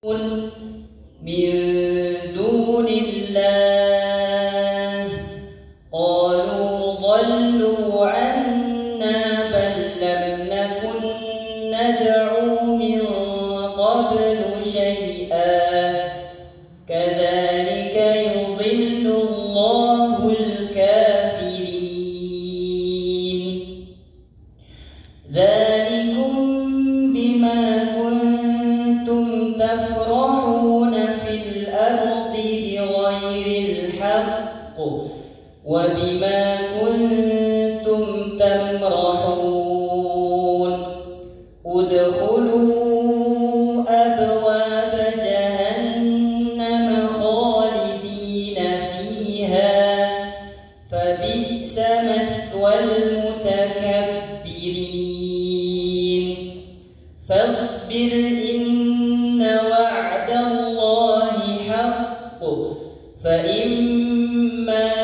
من دون الله قالوا ضلوا عنا بل لم نكن ندعو من قبل شيئا كذلك يضل الله الكافرين ذلكم بما كنتم تفرحون في الأرض بغير الحق وبما كنتم تمرحون ادخلوا أبواب جهنم خالدين فيها فبئس مثوى المتكبرين فاصبر إن وعد الله حق فإما